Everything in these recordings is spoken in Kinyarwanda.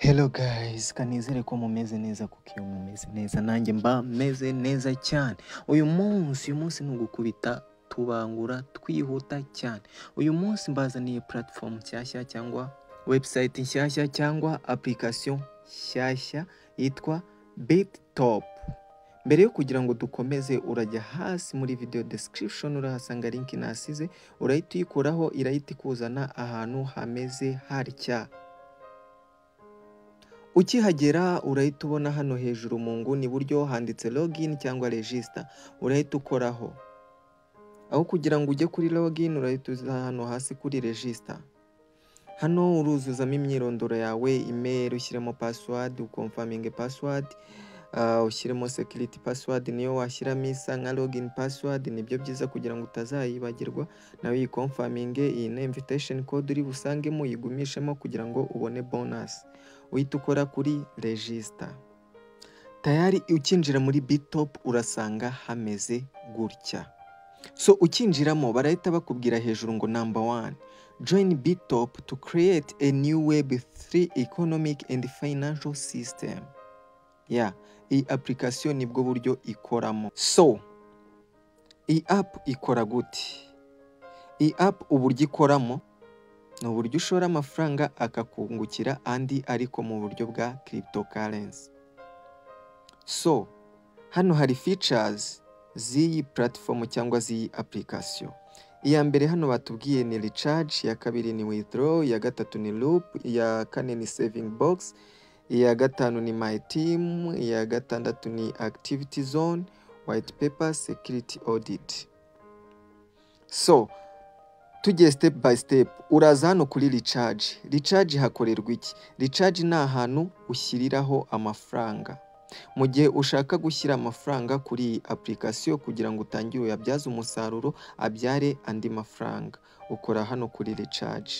Hello guys, kanizere ko mumeze neza kuko iyo mumeze neza nanjye mba meze neza cyane. Uyu munsi ni ugukubita tubangura twihuta cyane. Uyu munsi mbazaniye platform nshyashya cyangwa website nshyashya cyangwa application nshyashya yitwa BitTop. Mbere yo kugira ngo dukomeze urajya hasi muri video description urahasanga link nasize, urahita uyikoraho irahita ikuzana ahantu hameze harya. Ukihagera urahita ubona hano hejuru mu nguni buryo handitse login cyangwa register, urahita ukoraho. Aho kugira ngo ujye kuri login urahita uza hano hasi kuri register. Hano uruzuzamo imyirondoro yawe, email, ushyiremo password, uconfirming password, ushyiremo security password niyo washyiramo isa nka login password, nibyo byiza kugira ngo utazayibagirwa. Nawe confirming iyi na invitation code uri busangemo yigumishemo kugira ngo ubone bonus. Uhita ukora kuri register. Tayari ukinjira muri BitTop urasanga hameze gutya. So ukinjiramo barahita bakubwira hejuru ngo number 1, join BitTop to create a new Web3 economic and financial system. Iyi application nibwo buryo ikoramo. So iyi app ikora gute? Iyi app uburyo ikoramo ni uburyo ushora amafaranga akakungukira andi ariko mu buryo bwa cryptocurrency. So hano hari features z'iyi platform cyangwa z'iyi application. Iya mbere hano batubwiye ni recharge, ya kabiri ni withdraw, ya gatatu ni loop, ya kane ni saving box, iya gatanu ni my team, iya gatandatu ni activity zone, white paper, security audit. So tugiye step by step, uraza hano kuri recharge. Recharge hakorerwa iki? Recharge ni ahantu ushyiriraho amafaranga. Mu gihe ushaka gushyira amafaranga kuri iyi application kugira ngo utangire uyabyaze umusaruro abyare andi mafaranga, ukora hano kuri recharge.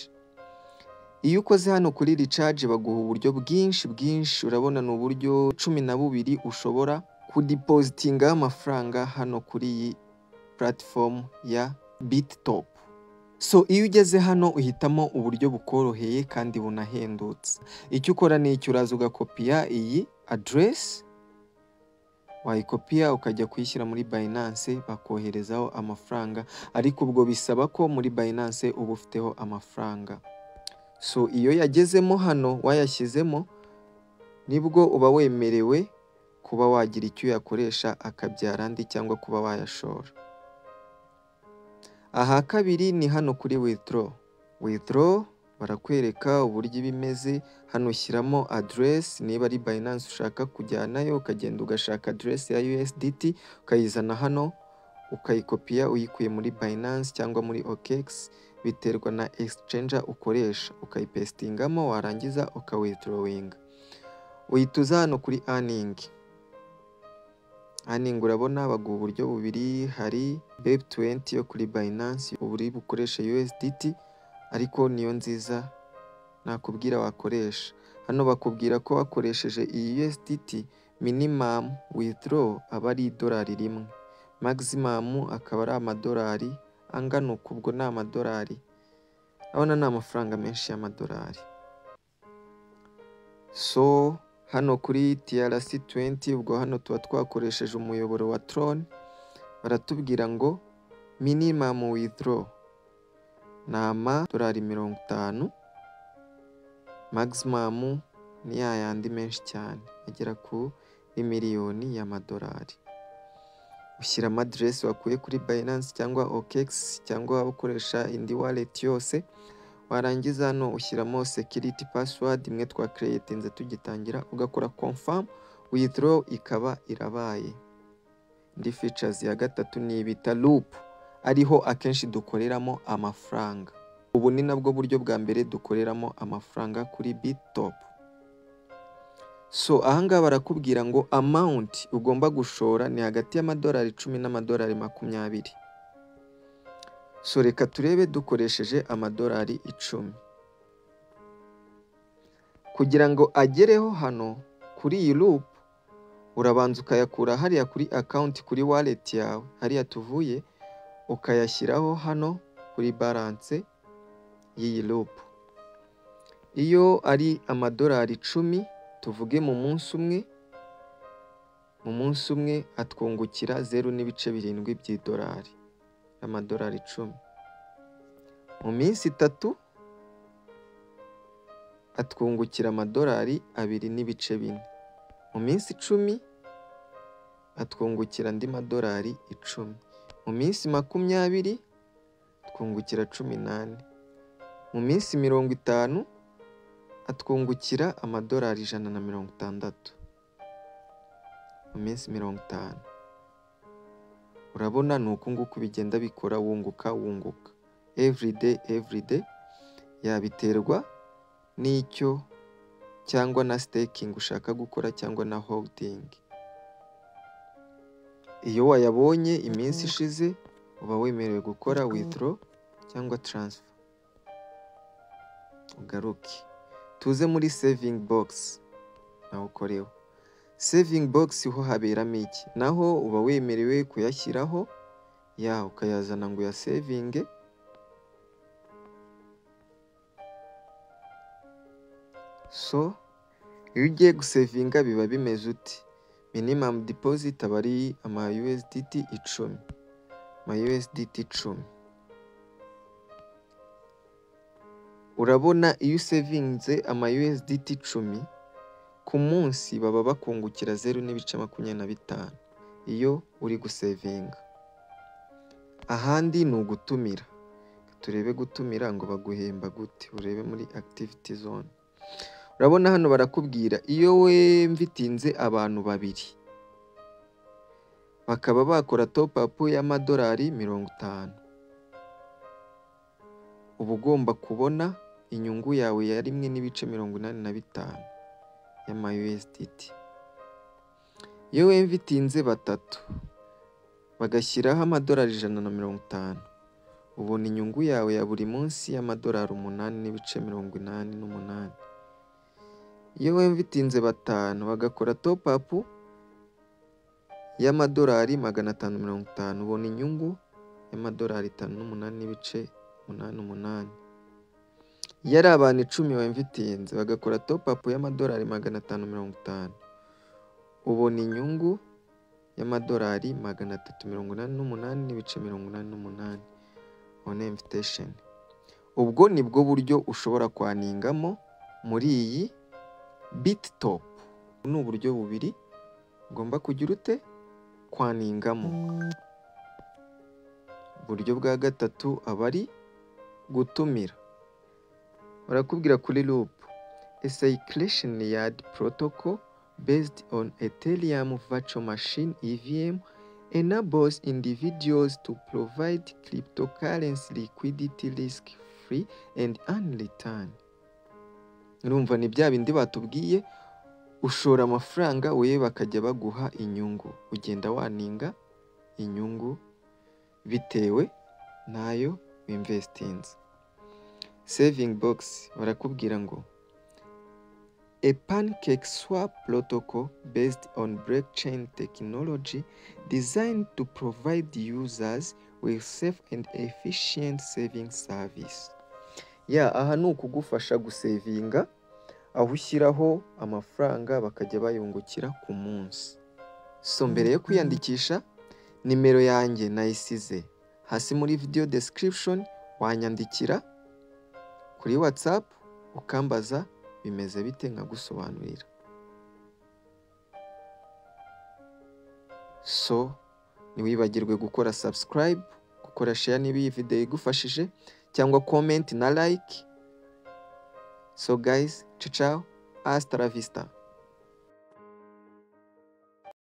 Iyo ukoze hano kuri recharge baguha uburyo bwinshi, urabona ni uburyo 12 ushobora kudepositinga amafaranga hano kuri iyi platform ya BitTop. So iyo ugeze hano uhitamo uburyo bukoroheye kandi bunahendutse. Icyo ukora ni icyo uraza ugakopiya iyi address, wayikopiya ukajya kuyishyira muri Binance bakoherezaho amafaranga, ariko ubwo bisaba ko muri Binance uba ufiteho amafaranga. So iyo yagezemo hano wayashyizemo nibwo uba wemerewe kuba wagira icyo yakoresha akabyara andi cyangwa kuba wayashora. Aha kabiri ni hano kuri withdraw. Withdraw barakwereka uburyo bimeze. Hano ushyiramo address, niba ari Binance ushaka kujyanayo ukagenda ugashaka address ya USDT ukayizana hano ukayikopiya uyikuye muri Binance cyangwa muri OKX, biterwa na exchanger ukoresha, ukayipestingamo warangiza ukawithdrawing. Uyituza hano kuri earning. Earning urabona baguha uburyo bubiri, hari BEP20 yo kuri Binance uburi bukoresha USDT ariko niyo nziza nakubwira wakoresha. Hano bakubwira ko wakoresheje iyi USDT minimum withdraw aba ari $1, maximum akaba ari amadolari angana ubwo ni amadolari. Abona ni amafaranga menshi y'amadolari. So hano kuri TRC20 ubwo hano tuba twakoresheje umuyoboro wa Tron, baratubwira ngo minimum withdraw ni amadolari 50, maximum ni yandi menshi cyane agera ku miliyoni y'amadolari. Ushyiramo address wakuye kuri Binance cyangwa OKX cyangwa ukoresha indi wallet yose, warangiza hano ushyiramo security password imwe twa creatinze tugitangira, ugakora confirm, withdraw ikaba irabaye. Indi features ya gatatu ni bita loop, ariho akenshi dukoreramo amafaranga. Ubu ni nabwo buryo bwa mbere dukoreramo amafaranga kuri BitTop. So ahangaha barakubwira ngo amount ugomba gushora ni hagati y'amadolari 10 n'amadolari 20. So reka turebe dukoresheje amadolari 10. Kugira ngo agereho hano kuri iyi loop urabanza ukayakura hariya kuri account kuri wallet yawe hariya tuvuye, ukayashyiraho hano kuri balance y'iyi loop. iyo ari amadolari 10 tuvuge mu munsi umwe atwungukira 0.7 by'idolari, amadolari 10. Mu minsi 3 atwungukira amadolari 2.4. Mu minsi 10 atwungukira andi madolari 10. Mu minsi 20 twungukira 18. Mu minsi 50 atwungukira amadolari 160. Mu minsi 50. Urabona ni uku nguku bigenda bikora wunguka every day yabiterwa n'icyo cyangwa na staking ushaka gukora cyangwa na holding. Iyo wayabonye iminsi ishize uba wemerewe gukora withdraw cyangwa transfer. Ugaruke tuze muri saving box naho ukoreho. Saving box ho haberamo iki? Naho uba wemerewe kuyashyiraho ukayazana ngo ya saving. So iyo ugiye gusavinga biba bimeze uti: minimum deposit aba ari ama USDT 10. Urabona iyo usavinze ama USDT 10 ku munsi baba bakungukira 0.25 iyo uri gusavinga. Ahandi ni ugutumira. Turebe gutumira ngo baguhemba gute, urebe muri activity zone. Urabona hano barakubwira iyo we mvitinze abantu 2 bakaba bakora top up y'amadolari 50, uba ugomba kubona inyungu yawe ya 1.85 y'ama USDT. Iyo we mvitinze 3 bagashyiraho amadolari 150, ubona inyungu yawe ya buri munsi y'amadolari 8.88. Iyo we mvitinze 5 bagakora top up y'amadolari 550, ubona inyungu y'amadolari 58.88. Iyo ari abantu 10 bamvitinze bagakora top up y'amadolari 550, ubona inyungu y'amadolari 388.88 on invitation. Ubwo nibwo buryo ushobora kwaningamo muri iyi BitTop. Ni uburyo bubiri ugomba kugira ute kwaningamo. Uburyo bwa gatatu aba ari gutumira. Barakubwira kuri Loop, a circulation layered protocol based on Ethereum virtual machine EVM enables individuals to provide cryptocurrency liquidity risk-free and earn return. Urumva ni bya bindi batubwiye, ushora amafaranga wewe bakajya baguha inyungu, ugenda waninga inyungu bitewe nayo investinze. Saving box barakubwira ngo a PancakeSwap protocol based on blockchain technology designed to provide users with safe and efficient saving service. Aha ni ukugufasha gusavinga, aho ushyiraho amafaranga bakajya bayungukira ku munsi. So mbere yo kwiyandikisha, nimero yanjye nayisize hasi muri video description, wanyandikira kuri WhatsApp ukambaza bimeze bite nkagusobanurira. So ntiwibagirwe gukora subscribe, gukora share niba iyi video igufashije, cyangwa comment na like. So guys, ciao, hasta la vista.